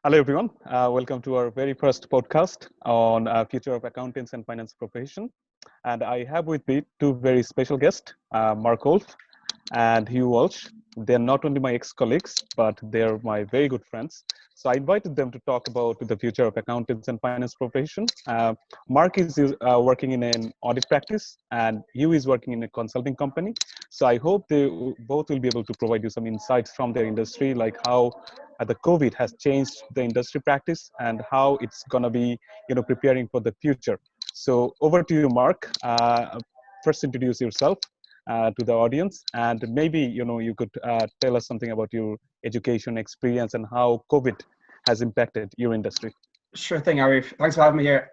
Hello, everyone. Welcome to our very first podcast on future of accountants and finance profession. And I have with me two very special guests, Mark Wolf and Hugh Walsh. They're not only my ex-colleagues, but they're my very good friends. So I invited them to talk about the future of accountants and finance profession. Mark is working in an audit practice, and Hugh is working in a consulting company. So I hope they both will be able to provide you some insights from their industry, like how the COVID has changed the industry practice and how it's going to be, preparing for the future. So over to you, Mark. First, introduce yourself to the audience, and maybe you could tell us something about your education experience and how COVID has impacted your industry. Sure thing, Arif. Thanks for having me here.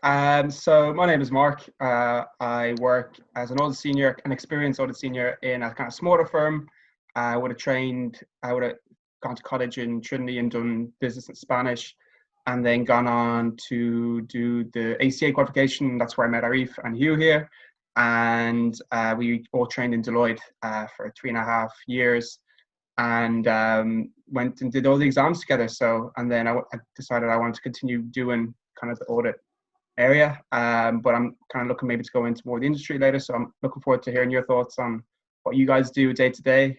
So my name is Mark. I work as an audit senior, an experienced audit senior in a kind of smaller firm. I would have gone to college in Trinity and done business in Spanish, and then gone on to do the ACA qualification. That's where I met Arif and Hugh here. And we all trained in Deloitte for 3.5 years, and went and did all the exams together. So, and then I decided I wanted to continue doing kind of the audit area, but I'm kind of looking maybe to go into more of the industry later. So I'm looking forward to hearing your thoughts on what you guys do day to day,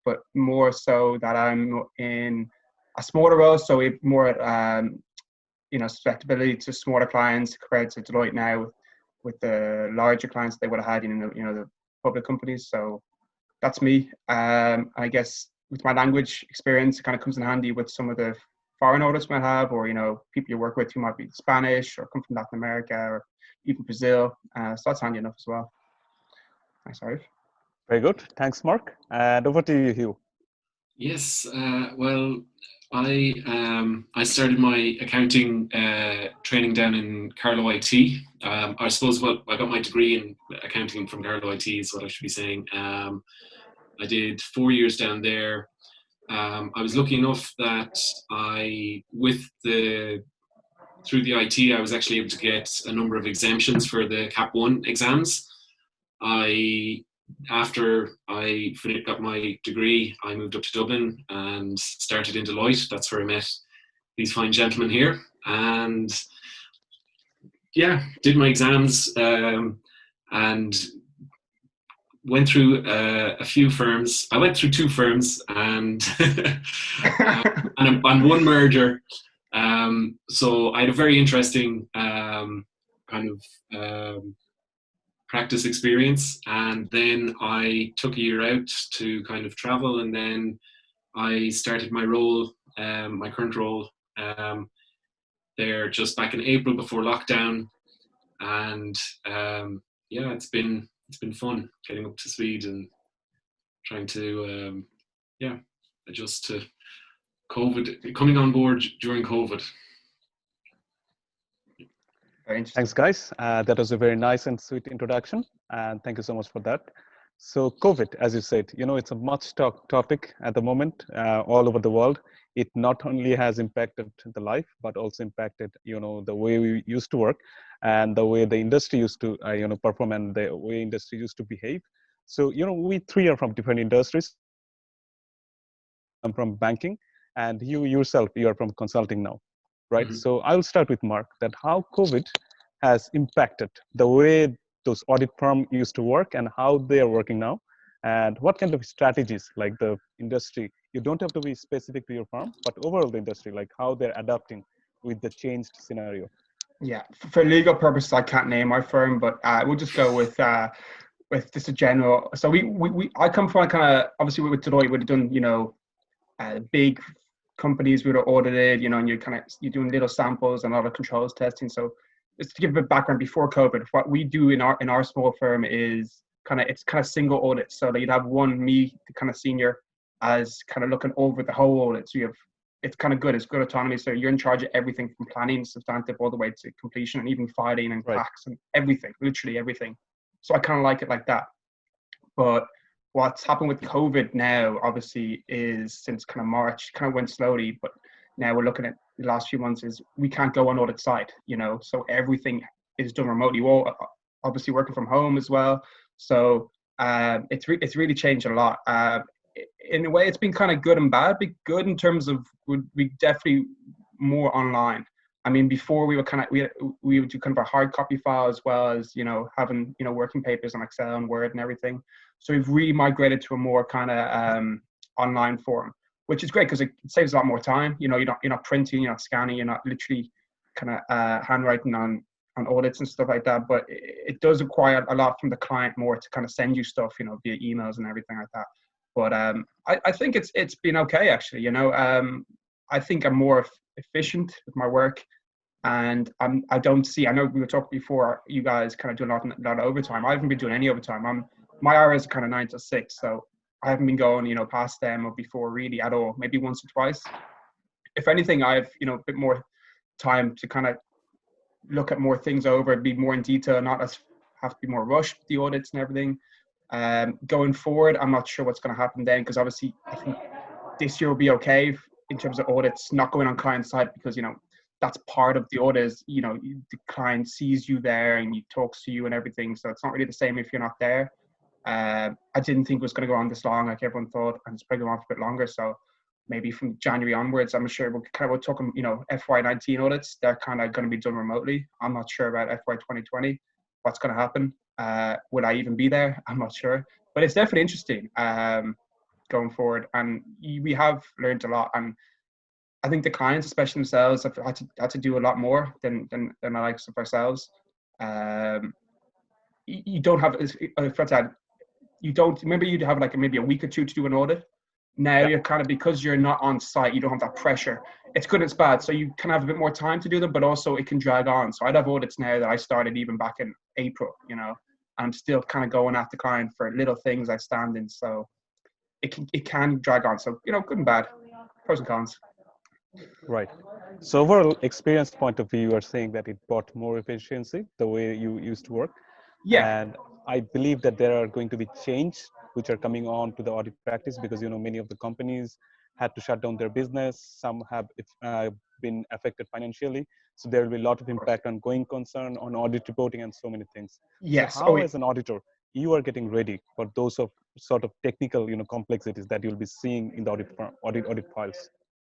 but more so that I'm in a smaller role, so we more susceptibility to smaller clients compared to Deloitte now with the larger clients they would have had in the public companies. So that's me. I guess with my language experience, it kind of comes in handy with some of the foreign audits we might have, or people you work with who might be Spanish or come from Latin America or even Brazil. So that's handy enough as well. Thanks, Arif. Very good. Thanks, Mark. And over to you, Hugh. Yes. Well, I started my accounting training down in Carlow IT. I suppose I got my degree in accounting from Carlow IT is what I should be saying. I did 4 years down there. I was lucky enough that through the IT, I was actually able to get a number of exemptions for the Cap 1 exams. After I got my degree, I moved up to Dublin and started in Deloitte. That's where I met these fine gentlemen here. And yeah, did my exams and went through a few firms. I went through 2 firms and and one merger. So I had a very interesting practice experience, and then I took a year out to kind of travel, and then I started my role, my current role, there just back in April before lockdown, and it's been fun getting up to speed and trying to adjust to COVID, coming on board during COVID. Thanks, guys. That was a very nice and sweet introduction, and thank you so much for that. So COVID, as you said, it's a much talked topic at the moment all over the world. It not only has impacted the life, but also impacted, the way we used to work and the way the industry used to, perform, and the way industry used to behave. So, we three are from different industries. I'm from banking, and you yourself, you are from consulting now, right? Mm-hmm. So I'll start with Mark, that how COVID has impacted the way those audit firms used to work and how they are working now, and what kind of strategies, like the industry, you don't have to be specific to your firm, but overall the industry, like how they're adapting with the changed scenario. Yeah, for legal purposes, I can't name our firm, but we'll just go with just a general. So I come from kind of, obviously with Deloitte, we would have done, big companies we would have audited, and you're doing little samples and a lot of controls testing. So just to give a bit of background, before COVID, what we do in our small firm is it's kind of single audit. So that you'd have me, the kind of senior, as kind of looking over the whole audit. So it's kind of good. It's good autonomy. So you're in charge of everything from planning, substantive, all the way to completion, and even filing and tax and everything, literally everything. So I kind of like it like that. But what's happened with COVID now, obviously, is since kind of March, kind of went slowly, but now we're looking at the last few months is we can't go on audit site, so everything is done remotely. We're all obviously working from home as well. So it's really changed a lot. In a way, it's been kind of good and bad. But good in terms of we definitely more online. I mean, before we were we would do kind of a hard copy file as well as, you know, having, you know, working papers on Excel and Word and everything. So we've really migrated to a more kind of online form, which is great because it saves a lot more time. You know, you're not printing, you're not scanning, you're not literally kind of handwriting on audits and stuff like that. But it does require a lot from the client more to kind of send you stuff, you know, via emails and everything like that. But I think it's been okay, actually. You know, I think I'm more efficient with my work, and I don't see. I know we were talking before. You guys kind of do a lot of overtime. I haven't been doing any overtime. My hours are kind of 9 to 6, so I haven't been going, you know, past them or before really at all. Maybe once or twice. If anything, I've, you know, a bit more time to kind of look at more things over, be more in detail, not as have to be more rushed with the audits and everything. Going forward, I'm not sure what's going to happen then, because obviously I think this year will be okay in terms of audits not going on client side, because, you know, that's part of the audit is, you know, the client sees you there and he talks to you and everything. So it's not really the same if you're not there. I didn't think it was going to go on this long like everyone thought, and it's probably going on for a bit longer. So maybe from January onwards, I'm sure we're talking, you know, FY19 audits, they're kind of going to be done remotely. I'm not sure about FY 2020, what's going to happen. Will I even be there? I'm not sure. But it's definitely interesting going forward. And we have learned a lot. And I think the clients, especially themselves, have had to do a lot more than the likes of ourselves. You don't have, you don't, remember you'd have like maybe a week or two to do an audit. Now you're kind of, because you're not on site, you don't have that pressure. It's good and it's bad. So you can have a bit more time to do them, but also it can drag on. So I'd have audits now that I started even back in April, you know, I'm still kind of going at the client for little things I stand in. So it can drag on. So, you know, good and bad, pros and cons. Right. So overall experience point of view, you are saying that it brought more efficiency, the way you used to work. Yeah. And I believe that there are going to be change which are coming on to the audit practice, because, you know, many of the companies had to shut down their business. Some have been affected financially. So there will be a lot of impact on going concern, on audit reporting, and so many things. Yes. So how, as an auditor, you are getting ready for those sort of technical, you know, complexities that you'll be seeing in the audit files?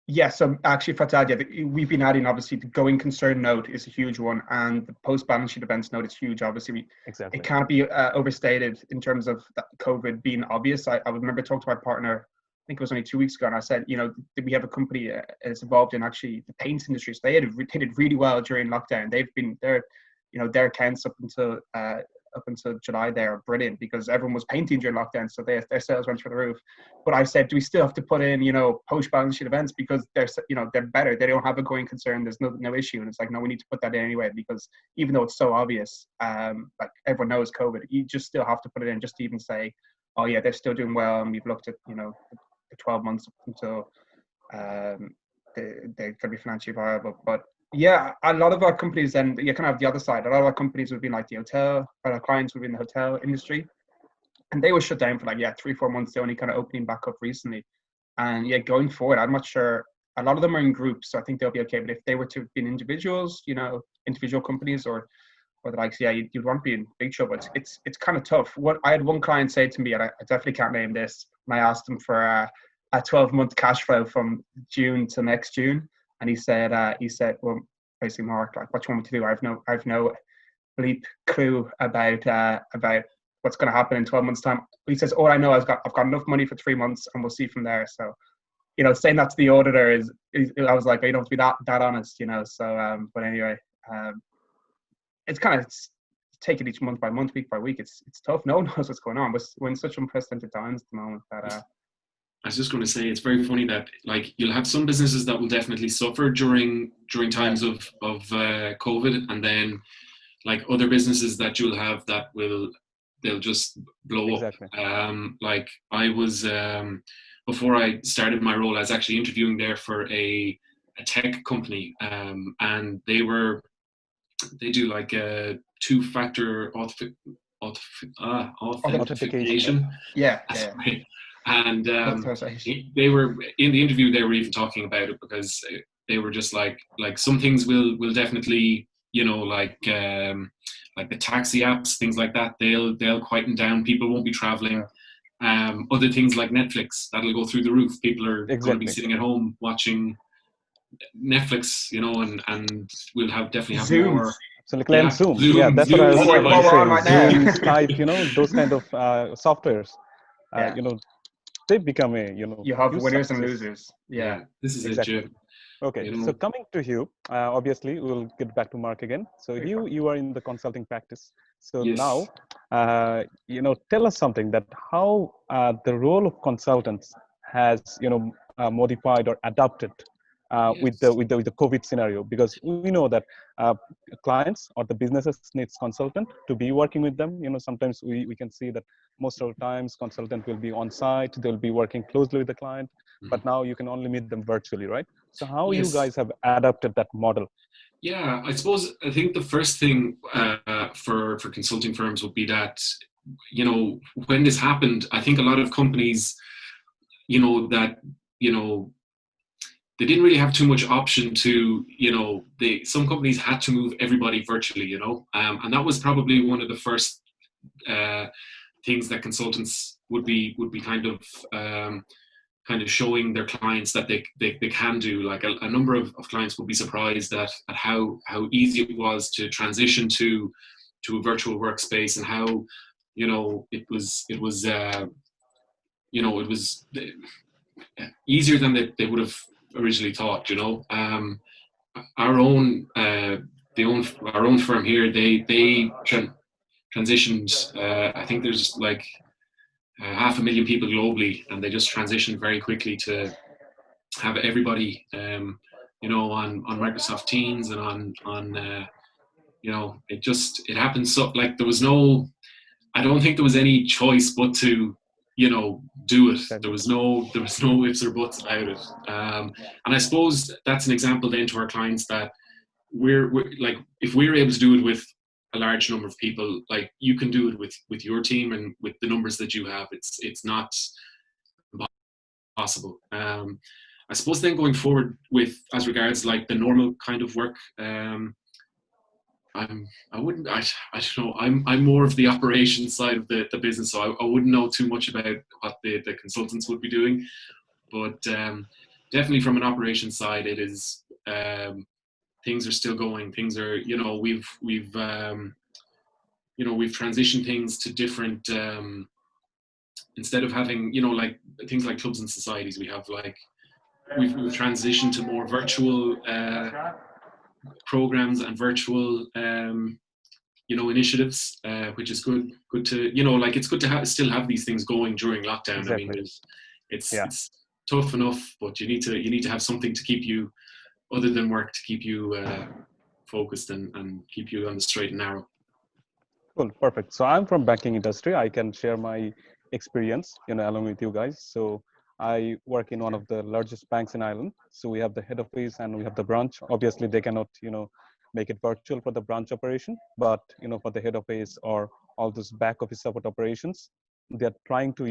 Yeah, so actually, Fatad, yeah, we've been adding, obviously, the going concern note is a huge one, and the post-balance sheet events note is huge. Obviously, Exactly. it can't be overstated in terms of that COVID being obvious. I remember talking to my partner, I think it was only 2 weeks ago, and I said, you know, we have a company that's involved in actually the paints industry. So they did really well during lockdown. Their accounts up until July there are brilliant, because everyone was painting during lockdown, so their sales went through the roof. But I said, do we still have to put in, you know, post balance sheet events, because they're better, they don't have a going concern, there's no issue. And it's like, no, we need to put that in anyway, because even though it's so obvious, like everyone knows COVID, you just still have to put it in, just to even say, oh yeah, they're still doing well, and we've looked at, you know, the 12 months up until they're going to be financially viable. But yeah, a lot of our companies, then you kind of have the other side. A lot of our companies would be like the hotel, our clients would be in the hotel industry, and they were shut down for like 3-4 months. They're only kind of opening back up recently. And yeah, going forward, I'm not sure. A lot of them are in groups, so I think they'll be okay. But if they were to be individuals, you know, individual companies or the likes, yeah, you'd want to be in big trouble. It's kind of tough. What I had one client say to me, and I definitely can't name this, and I asked him for a 12-month cash flow from June to next June. And he said, well, basically, Mark, like, what do you want me to do? I've no bleep clue about what's going to happen in 12 months' time. He says, all I know is I've got enough money for 3 months, and we'll see from there. So, you know, saying that to the auditor is I was like, you don't have to be that honest, you know. So, but anyway, it's kind of taking each month by month, week by week. It's tough. No one knows what's going on. We're in such unprecedented times at the moment that. I was just going to say, it's very funny that, like, you'll have some businesses that will definitely suffer during times of COVID, and then like other businesses that you'll have that they'll just blow Exactly. up. Like I was before I started my role, I was actually interviewing there for a tech company, and they do like a two-factor authentication. Yeah. And they were in the interview. They were even talking about it, because they were just like some things will definitely, you know, like the taxi apps, things like that. They'll quieten down. People won't be traveling. Other things like Netflix, that'll go through the roof. People are going to be sitting at home watching Netflix, and we'll definitely have Zooms. more. Absolutely, and Yeah, Zoom. Yeah, Zoom, that's what I Zoom was is What about to we're device. on say. right now. Zoom, Skype, those kind of softwares. Yeah. They become a You have huge winners and success. losers. Yeah. Yeah, this is a Exactly. gym. Okay, so coming to Hugh, obviously we'll get back to Mark again. So Hugh, you are in the consulting practice. So now, Yes. tell us something that how the role of consultants has, modified or adapted with the Yes. COVID scenario, because we know that uh, clients or the businesses needs consultant to be working with them. Sometimes we can see that most of the times consultant will be on site, they'll be working closely with the client, but now you can only meet them virtually, right? So how you Yes. guys have adapted that model? Yeah, I think the first thing for consulting firms would be that, when this happened, I think a lot of companies, that, they didn't really have too much option to, some companies had to move everybody virtually, and that was probably one of the first uh, things that consultants would be kind of showing their clients that they can do. Like a number of clients would be surprised at how easy it was to transition to a virtual workspace, and how it was easier than they would have originally thought. Our own our own firm here, they transitioned. I think there's like 500,000 people globally, and they just transitioned very quickly to have everybody, on Microsoft Teams, and it happened. So like there was no, I don't think there was any choice but to, do it. Exactly. There was no ifs or buts about it. And I suppose that's an example then to our clients that we're like, if we're able to do it with a large number of people, like you can do it with your team and with the numbers that you have. It's not possible. I suppose then going forward with as regards like the normal kind of work, I wouldn't I don't know, I'm more of the operations side of the business, so I wouldn't know too much about what the consultants would be doing, but definitely from an operations side, it is, things are still going. Things are, we've transitioned things to different, instead of having, like things like clubs and societies, we have like we've transitioned to more virtual programs and virtual, initiatives, which is good to, like it's good to still have these things going during lockdown. I mean, Exactly. Yeah. it's tough enough, but you need to have something to keep you, other than work, to keep you focused and keep you on the straight and narrow. Cool, perfect. So I'm from banking industry. I can share my experience, along with you guys. So I work in one of the largest banks in Ireland. So we have the head office and we have the branch. Obviously, they cannot, make it virtual for the branch operation, but for the head office or all those back office support operations, they're trying to,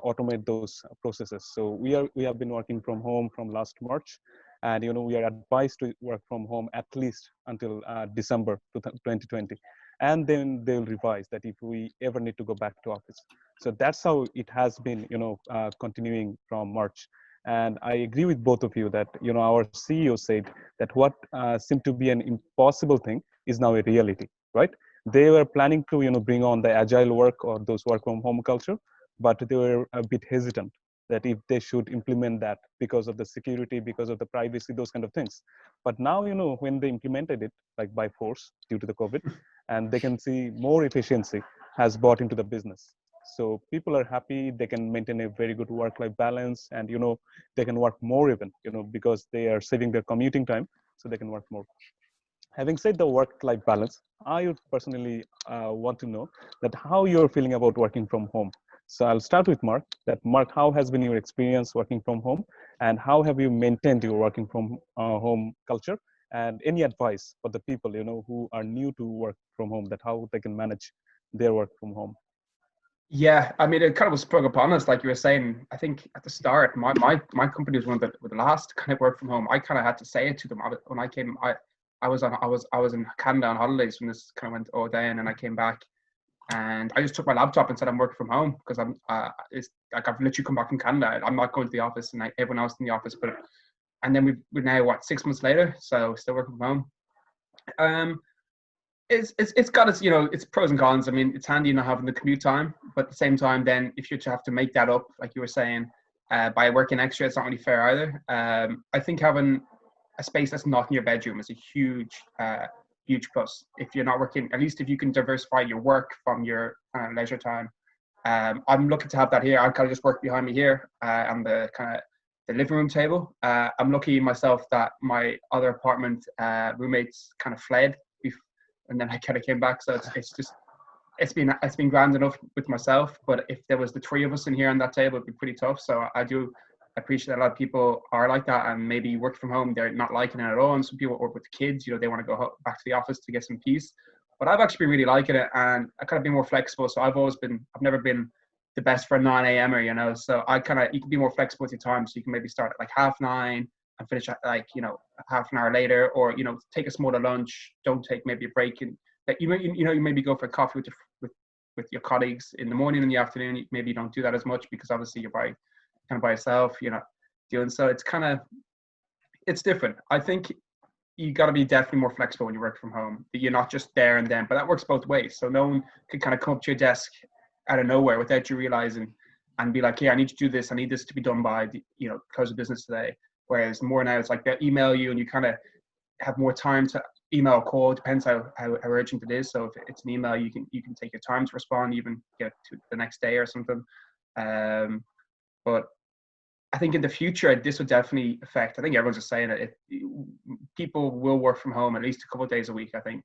automate those processes. So we have been working from home from last March, and we are advised to work from home at least until December 2020, and then they'll revise that if we ever need to go back to office. So that's how it has been, continuing from March. And I agree with both of you that our CEO said that what seemed to be an impossible thing is now a reality, right? They were planning to bring on the agile work or those work from home culture, but they were a bit hesitant that if they should implement that because of the security, because of the privacy, those kind of things. But now when they implemented it like by force due to the COVID, and they can see more efficiency has brought into the business. So people are happy, they can maintain a very good work-life balance, and they can work more even, because they are saving their commuting time, so they can work more. Having said the work-life balance, I would personally want to know that how you're feeling about working from home. So I'll start with Mark. That Mark, how has been your experience working from home, and how have you maintained your working from home culture? And any advice for the people who are new to work from home, that how they can manage their work from home? Yeah, I mean, it kind of was sprung upon us, like you were saying. I think at the start, my company was one of the last kind of work from home. I kind of had to say it to them when I came. I was in Canada on holidays when this kind of went all down, and I came back, and I just took my laptop and said I'm working from home because it's like I've literally come back from Canada. I'm not going to the office, and everyone else in the office. But and then we're now 6 months later, so still working from home. It's got its, its pros and cons. I mean, it's handy not having the commute time, but at the same time, then if you have to make that up, like you were saying, by working extra, it's not really fair either. I think having a space that's not in your bedroom is a huge plus. If you're not working, at least if you can diversify your work from your leisure time. I'm looking to have that here. I kind of just work behind me here on the kind of the living room table. I'm lucky myself that my other apartment roommates kind of fled, and then I kind of came back. So it's been grand enough with myself. But if there was the three of us in here on that table, it'd be pretty tough. So I do appreciate that a lot of people are like that, and maybe work from home, they're not liking it at all. And some people work with kids, they want to go back to the office to get some peace. But I've actually been really liking it, and I kind of been more flexible. So I've never been the best for a 9 a.m.er, so you can be more flexible with your time. So you can maybe start at like 9:30 and finish at half an hour later, or take a smaller lunch. Don't take maybe a break, and that you maybe go for a coffee with your colleagues in the morning and the afternoon. Maybe you don't do that as much because obviously you're kind of by yourself. Doing so. It's different. I think you got to be definitely more flexible when you work from home. You're not just there and then, but that works both ways. So no one can kind of come up to your desk out of nowhere without you realizing and be like, yeah, I need to do this. I need this to be done by close of business today. Whereas more now, it's like they'll email you and you kind of have more time to email or call. Depends how urgent it is. So if it's an email, you can take your time to respond, even get to the next day or something. But I think in the future, this would definitely affect. I think everyone's just saying it. People will work from home at least a couple of days a week. I think,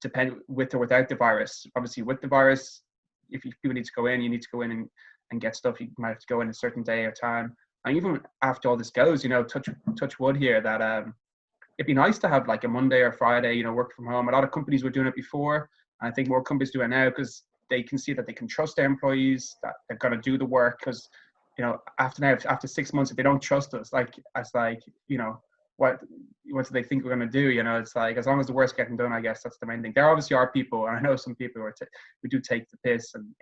depend with or without the virus. Obviously, with the virus, if people need to go in, you need to go in and get stuff. You might have to go in a certain day or time. And even after all this goes, touch wood here, that it'd be nice to have like a Monday or Friday, work from home. A lot of companies were doing it before, and I think more companies do it now because they can see that they can trust their employees, that they're going to do the work. Because after 6 months, if they don't trust us, what do they think we're going to do? It's like, as long as the work's getting done, I guess that's the main thing. There obviously are people, and I know some people who do take the piss and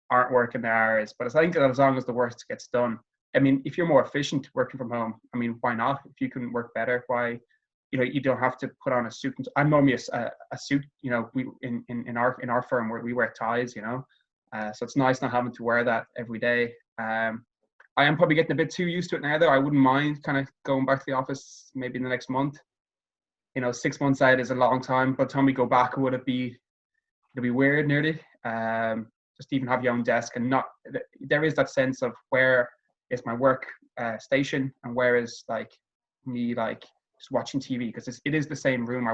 aren't working their hours, but I think that as long as the work gets done, I mean, if you're more efficient working from home, I mean, why not? If you can work better, why? You don't have to put on a suit. I'm normally a suit. We in our firm where we wear ties. So it's nice not having to wear that every day. I am probably getting a bit too used to it now, though. I wouldn't mind kind of going back to the office maybe in the next month. 6 months out is a long time. By the time we go back, it'll be weird nearly. Just even have your own desk and not. There is that sense of where is my work station and where is me just watching TV, because it is the same room I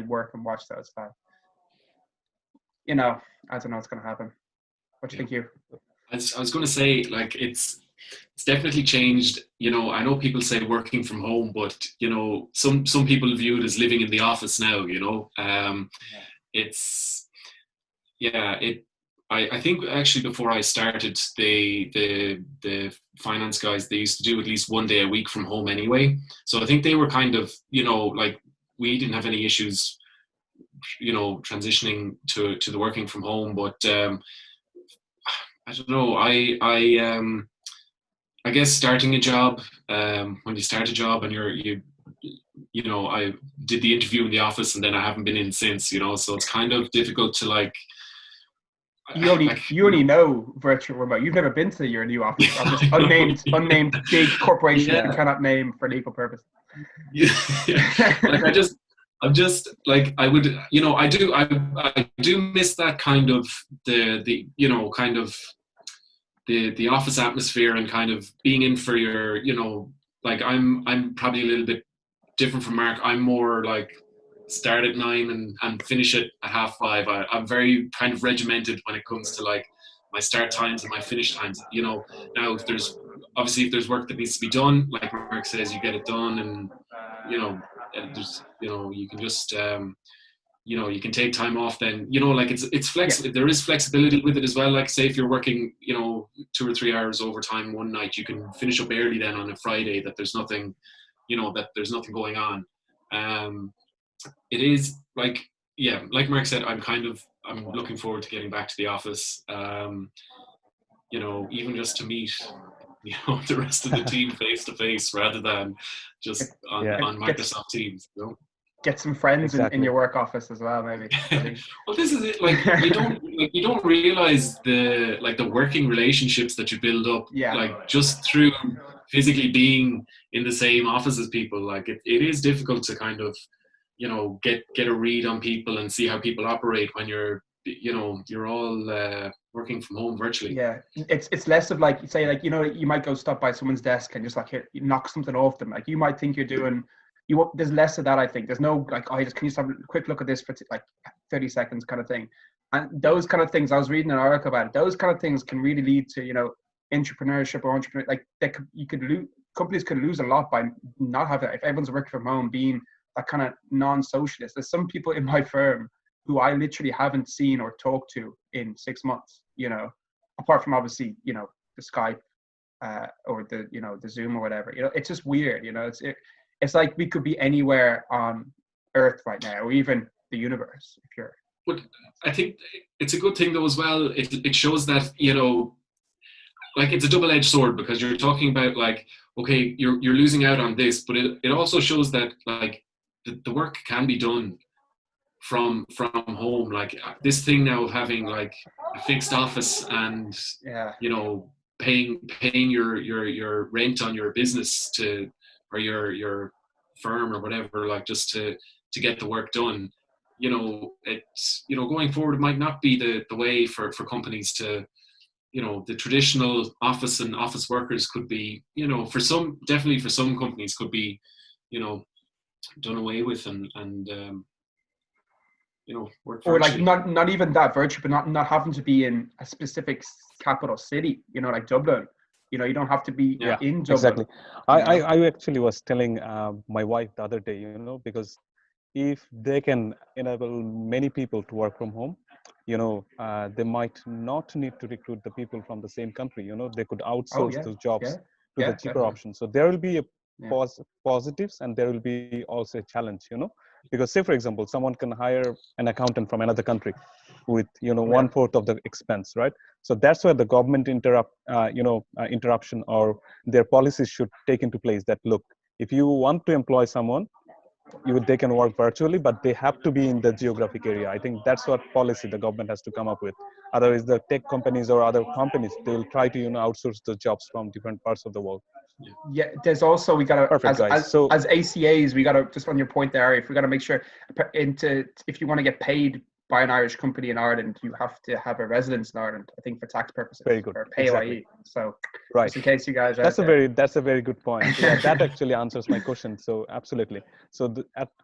work and watch. So it's like, I don't know what's going to happen. What do you think, you? I was going to say, it's definitely changed. I know people say working from home, but some people view it as living in the office now. I think actually before I started, the finance guys, they used to do at least 1 day a week from home anyway. So I think they were kind of we didn't have any issues transitioning to the working from home, but I don't know. I guess starting a job, when you start a job and I did the interview in the office and then I haven't been in since, so it's kind of difficult to You only know virtual remote. You've never been to your new office. I'm just unnamed big corporation that we cannot name for legal purpose. Yeah. I'm just I would, I do miss that kind of the office atmosphere and kind of being in for your, I'm probably a little bit different from Mark. I'm more start at 9 and finish it at 5:30. I'm very kind of regimented when it comes to my start times and my finish times. Now if there's work that needs to be done, like Mark says, you get it done, and there's you can just you can take time off then, it's flexible. There is flexibility with it as well. Like say if you're working 2 or 3 hours overtime one night, you can finish up early then on a Friday, that there's nothing going on. It is like Mark said, I'm looking forward to getting back to the office, even just to meet the rest of the team face to face rather than just on Yeah. Microsoft Teams. Get some friends in Exactly. your work office as well, maybe. At least. Well, this is it. Like you don't realize the working relationships that you build up, Yeah. like just through physically being in the same office as people. Like it is difficult to kind of, get a read on people and see how people operate when you're all working from home virtually. Yeah, it's less of like, say, like, you might go stop by someone's desk and just like you knock something off them. Like you might think you're doing, there's less of that. I think there's no like, can you just have a quick look at this for like 30 seconds kind of thing. And those kind of things, I was reading an article about it. Those kind of things can really lead to entrepreneurship or entrepreneur, like companies could lose a lot by not having it. If everyone's working from home, being that kind of non-socialist. There's some people in my firm who I literally haven't seen or talked to in 6 months, apart from obviously, the Skype or the Zoom or whatever. It's just weird. It's like we could be anywhere on Earth right now, or even the universe, if you're. But I think it's a good thing though as well. It shows that, like it's a double-edged sword, because you're talking about like, okay, you're losing out on this, but it also shows that like the work can be done from home. Like this thing now of having like a fixed office and paying your rent on your business or your firm or whatever, like just to get the work done. It's going forward, it might not be the way for companies to, the traditional office and office workers could be, definitely for some companies could be, done away with and work or like virtually. not even that virtue, but not having to be in a specific capital city, like Dublin. You don't have to be in Dublin. Exactly. I actually was telling my wife the other day, because if they can enable many people to work from home, they might not need to recruit the people from the same country. They could outsource those jobs to the cheaper option. So there will be a positives, and there will be also a challenge, because say, for example, someone can hire an accountant from another country with, 1/4 of the expense, right? So that's where the government interruption or their policies should take into place that, look, if you want to employ someone, they can work virtually, but they have to be in the geographic area. I think that's what policy the government has to come up with. Otherwise, the tech companies or other companies, they'll try to outsource the jobs from different parts of the world. Yeah, there's also, we gotta, Perfect, guys. as ACAs, we gotta, just on your point there, if we gotta make sure if you want to get paid by an Irish company in Ireland, you have to have a residence in Ireland, I think, for tax purposes. Very good. Or PAYE. Exactly. So right, just in case you guys that's a very good point. Yeah, that actually answers my question. So absolutely. So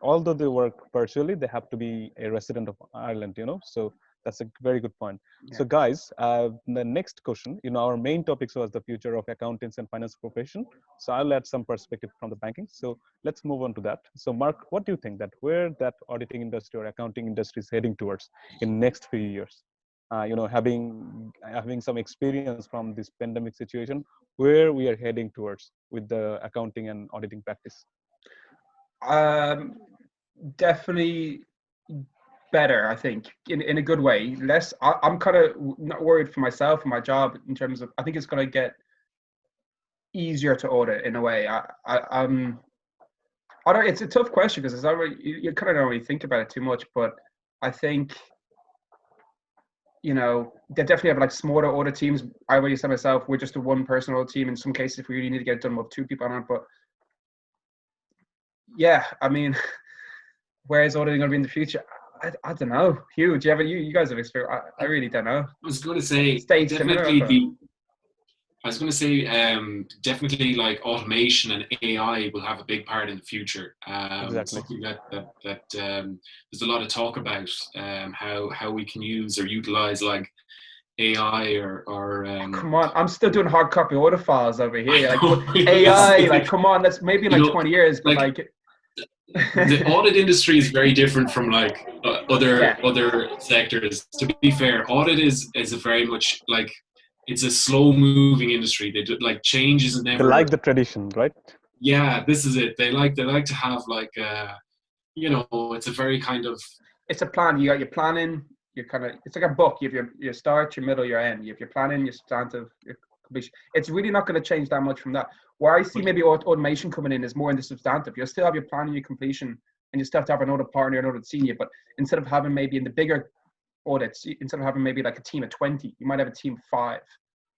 although they work virtually, they have to be a resident of Ireland, so that's a very good point. Yeah. So guys, the next question, our main topic was the future of accountants and finance profession. So I'll add some perspective from the banking. So let's move on to that. So Mark, what do you think that where that auditing industry or accounting industry is heading towards in next few years? Having some experience from this pandemic situation, where we are heading towards with the accounting and auditing practice? Definitely better, I think, in a good way. Less, I'm kind of not worried for myself and my job in terms of, I think it's going to get easier to audit in a way. I don't, it's a tough question because you kind of don't really think about it too much, but I think, they definitely have like smaller audit teams. I always say myself, we're just a one person audit team. In some cases, if we really need to get it done, we'll have 2 people on it. But yeah, I mean, where is auditing going to be in the future? I don't know. Hugh, do you have you guys have experience? I really don't know. I was going to say definitely like automation and AI will have a big part in the future. Exactly. Something that there's a lot of talk about, how we can use or utilize like AI or come on, I'm still doing hard copy audit files over here. Like AI, like come on, that's maybe in like 20 years, but like the audit industry is very different from like other sectors. To be fair, audit is a very much like, it's a slow moving industry. They do, like, change is never. They like the tradition, right? Yeah, this is it. They like to have like it's a very kind of, it's a plan. You got your planning. You're kind of, it's like a book. You have your start, your middle, your end. You have your planning, your substantive, your It's really not going to change that much from that. Where I see maybe automation coming in is more in the substantive. You'll still have your planning, your completion, and you still have to have another partner, another senior. But instead of having maybe in the bigger audits, instead of having maybe like a team of 20, you might have a team of 5.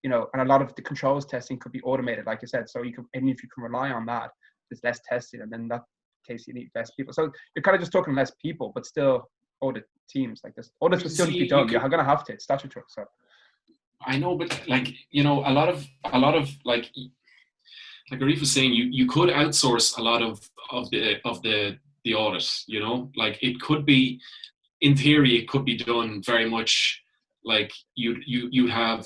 And a lot of the controls testing could be automated, like you said. So and if you can rely on that, there's less testing, and then in that case you need less people. So you're kind of just talking less people, but still audit teams like this. Audits will still need to be done. You're going to have to. It's statutory. So I know, but a lot of like Arif was saying, you could outsource a lot of the audit. Like it could be, in theory, it could be done very much like you'd have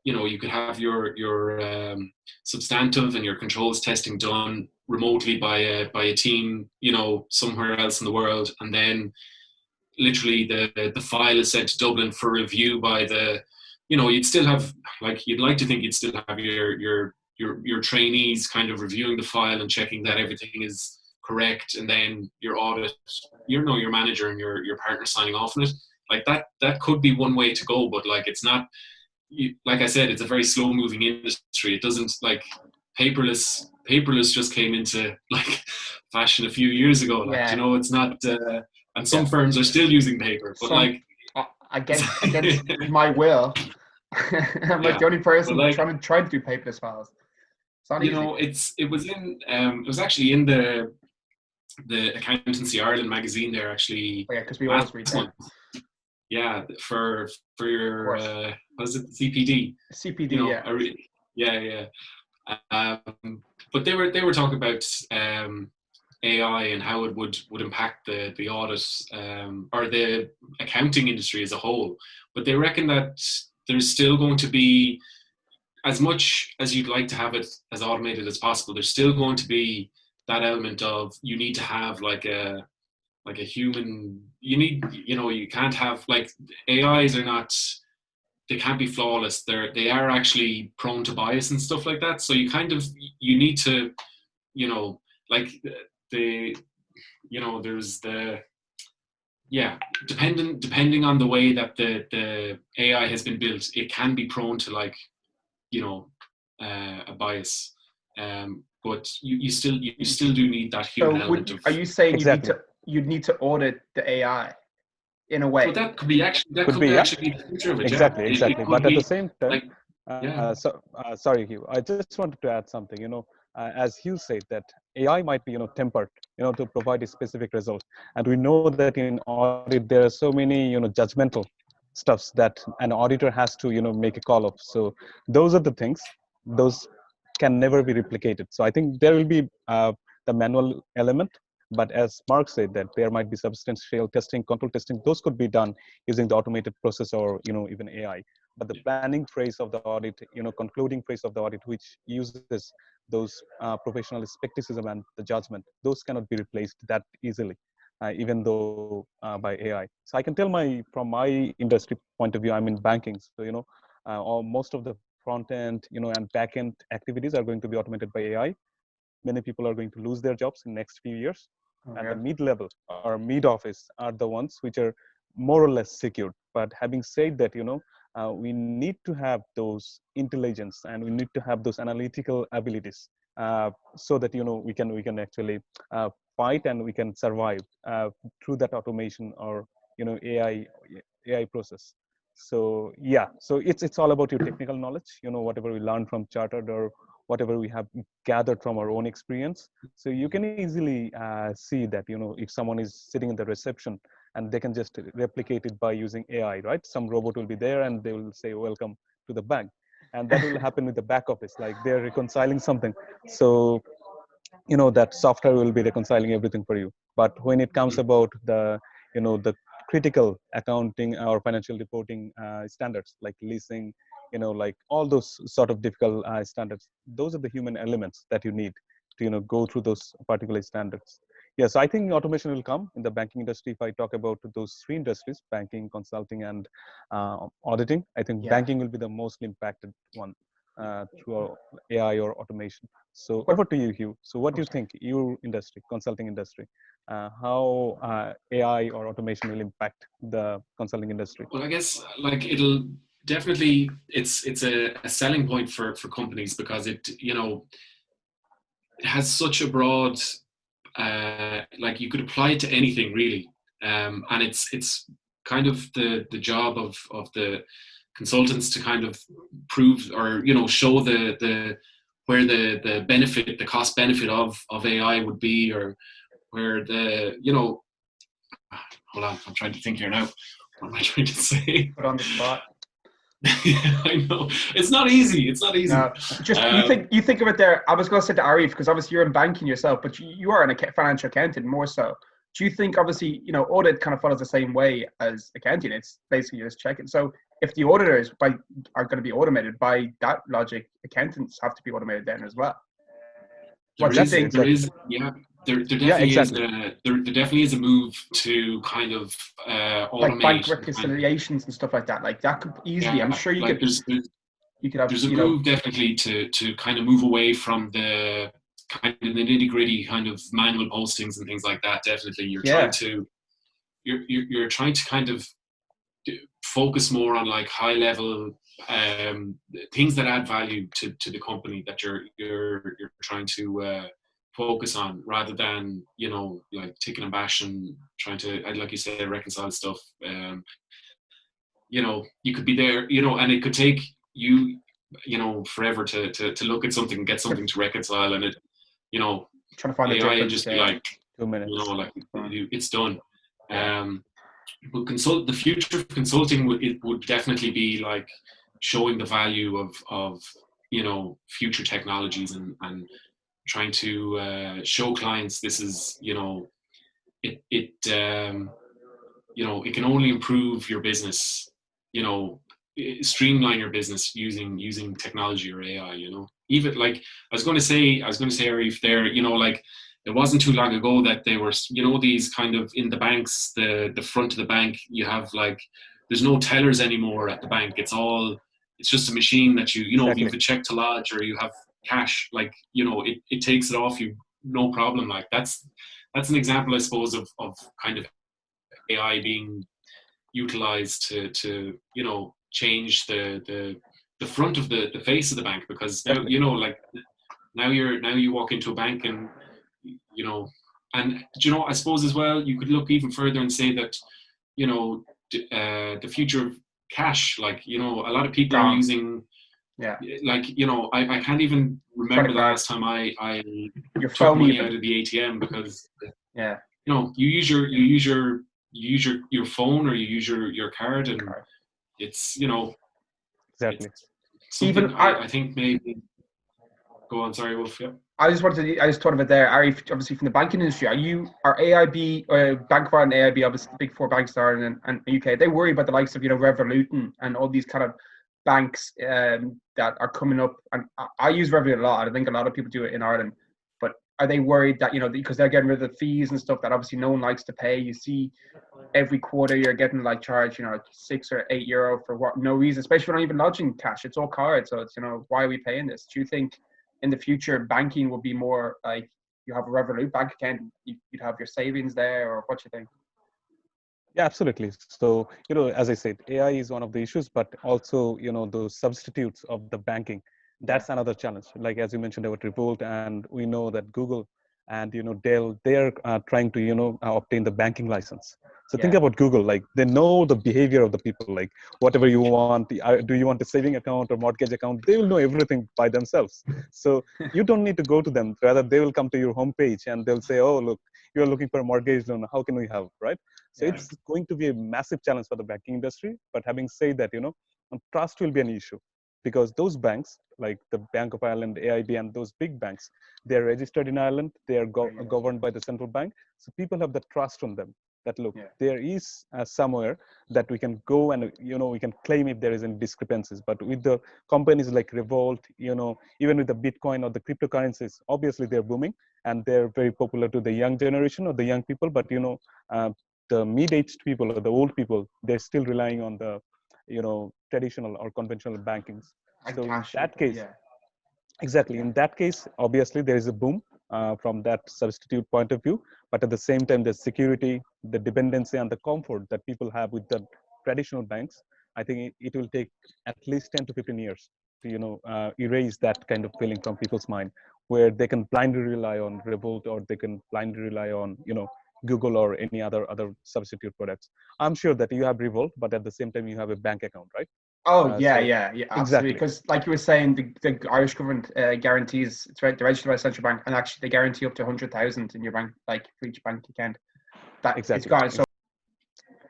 you could have your substantive and your controls testing done remotely by a team somewhere else in the world, and then literally the file is sent to Dublin for review by you'd still have, like, you'd like to think you'd still have your trainees kind of reviewing the file and checking that everything is correct, and then your audit, your manager and your partner signing off on it. Like that could be one way to go, but like it's not. Like I said, it's a very slow moving industry. It doesn't, like, paperless just came into like fashion a few years ago. Like, it's not. And some firms are still using paper, but like against my will, I'm like the only person trying to do paperless files. It's not easy. It was actually in the Accountancy Ireland magazine there, actually. Oh, yeah, because we always read that. Yeah, for your was it CPD? CPD, yeah. But they were talking about AI and how it would impact the audit or the accounting industry as a whole. But they reckon that there's still going to be, as much as you'd like to have it as automated as possible, there's still going to be that element of, you need to have like a human. You can't have, like, AIs are not, they can't be flawless. They are actually prone to bias and stuff like that. So you need to, like there's depending on the way that the AI has been built, it can be prone to, like, a bias. But you still do need that human element. Are you saying you'd need to audit the AI in a way? So that could actually be the future of it. Exactly. But at the same time, like, sorry, Hugh, I just wanted to add something. As Hugh said, that AI might be tempered, to provide a specific result, and we know that in audit there are so many judgmental stuffs that an auditor has to make a call of. So those are the things, those can never be replicated. So I think there will be the manual element, but as Mark said, that there might be substantial testing, control testing, those could be done using the automated process or even AI. But the planning phase of the audit, concluding phase of the audit, which uses those professional skepticism and the judgment, those cannot be replaced that easily, even though by AI. So I can tell from my industry point of view, I'm in banking. So, most of the front end, and back end activities are going to be automated by AI. Many people are going to lose their jobs in the next few years. And the mid-level or mid-office are the ones which are more or less secured. But having said that, we need to have those intelligence and we need to have those analytical abilities so that we can actually fight and we can survive through that automation or AI process. So so it's all about your technical knowledge, whatever we learn from chartered or whatever we have gathered from our own experience. So you can easily see that if someone is sitting in the reception, and they can just replicate it by using AI, right? Some robot will be there and they will say, welcome to the bank. And that will happen with the back office, like they're reconciling something. So, that software will be reconciling everything for you. But when it comes about the critical accounting or financial reporting standards, like leasing, like all those sort of difficult standards, those are the human elements that you need to, go through those particular standards. Yes, I think automation will come in the banking industry. If I talk about those three industries, banking, consulting, and auditing, I think banking will be the most impacted one through AI or automation. So over to you, Hugh. So what do you think, your industry, consulting industry, how AI or automation will impact the consulting industry? Well, I guess, like, definitely it's a selling point for companies because it, it has such a broad, like you could apply it to anything really, and it's kind of the job of the consultants to kind of prove or show the where the benefit, the cost benefit of AI would be, or where the hold on, I'm trying to think here now. What am I trying to say? Put on the spot. Yeah, I know. It's not easy. It's not easy. No, just you think of it there. I was going to say to Arif, because obviously you're in banking yourself, but you are an financial accountant more so. Do you think obviously audit kind of follows the same way as accounting? It's basically just checking. So if the auditors are going to be automated, by that logic, accountants have to be automated then as well. What do you think? Yeah. There Yeah, definitely exactly. there definitely is a move to kind of Like bank automate reconciliations and stuff like that. Like that could easily. I'm sure you like could. You could have. there's a move definitely to kind of move away from the kind of the nitty gritty kind of manual postings and things like that. Definitely, you're trying to kind of focus more on like high level things that add value to the company that you're trying to focus on, rather than like taking a bash and trying to, like you say, reconcile stuff. You could be there, and it could take you forever to look at something and get something to reconcile, and it trying to find the AI difference. just be like 2 minutes. like it's done. But the future of consulting would definitely be like showing the value of future technologies, and trying to show clients this is it can only improve your business, streamline your business using technology or AI. Even like I was going to say, Arif, there, like it wasn't too long ago that they were, these kind of in the banks, the front of the bank, you have like, there's no tellers anymore at the bank. It's just a machine that you know, if you have a check to lodge or you have cash, like, it takes it off you, no problem. Like that's an example, I suppose, of kind of AI being utilized to change the front of the face of the bank, because now, like now you walk into a bank and I suppose as well you could look even further and say that the future of cash, like a lot of people are using, like I can't even remember the last time I took money out of the ATM, because you use your phone, or you use your card, and it's exactly. Something I think maybe. Go on, sorry, Wolf. Yeah. I just thought of it there. Arif, obviously from the banking industry, are AIB, Bank of Ireland, AIB, obviously the big four banks are in UK. They worry about the likes of Revolut and all these kind of banks that are coming up. And I use Revolut a lot. I think a lot of people do it in Ireland. But are they worried that because they're getting rid of the fees and stuff that obviously no one likes to pay? You see, every quarter you're getting like charged, €6 or €8 for what no reason, especially when not even lodging cash. It's all card, so it's why are we paying this? Do you think in the future banking will be more like you have a Revolut bank account, you'd have your savings there, or what do you think? Yeah, absolutely. So, as I said, AI is one of the issues, but also, those substitutes of the banking, that's another challenge. Like, as you mentioned about Revolt, and we know that Google and, Dell, they're trying to, obtain the banking license. So think about Google, like they know the behavior of the people, like whatever you want, do you want a saving account or mortgage account? They will know everything by themselves. So you don't need to go to them. Rather, they will come to your homepage and they'll say, oh, look, you're looking for a mortgage loan. How can we help, right? So it's going to be a massive challenge for the banking industry. But having said that, trust will be an issue, because those banks, like the Bank of Ireland, AIB, and those big banks, they're registered in Ireland. They are governed by the central bank. So people have the trust on them that, look, there is somewhere that we can go and, we can claim if there is any discrepancies. But with the companies like Revolt, even with the Bitcoin or the cryptocurrencies, obviously they're booming and they're very popular to the young generation or the young people. But, the mid-aged people or the old people, they're still relying on the, traditional or conventional bankings. So in that case, exactly, in that case, obviously there is a boom from that substitute point of view. But at the same time, the security, the dependency, and the comfort that people have with the traditional banks, I think it will take at least 10 to 15 years to, erase that kind of feeling from people's mind, where they can blindly rely on Revolt, or they can blindly rely on, Google or any other substitute products. I'm sure that you have Revolt, but at the same time you have a bank account, right? Oh yeah, So yeah, absolutely. exactly, Because like you were saying, the Irish government guarantees, it's right, they're registered by the central bank, and actually they guarantee up to 100,000 in your bank, like for each bank account. That it's exactly. gone. So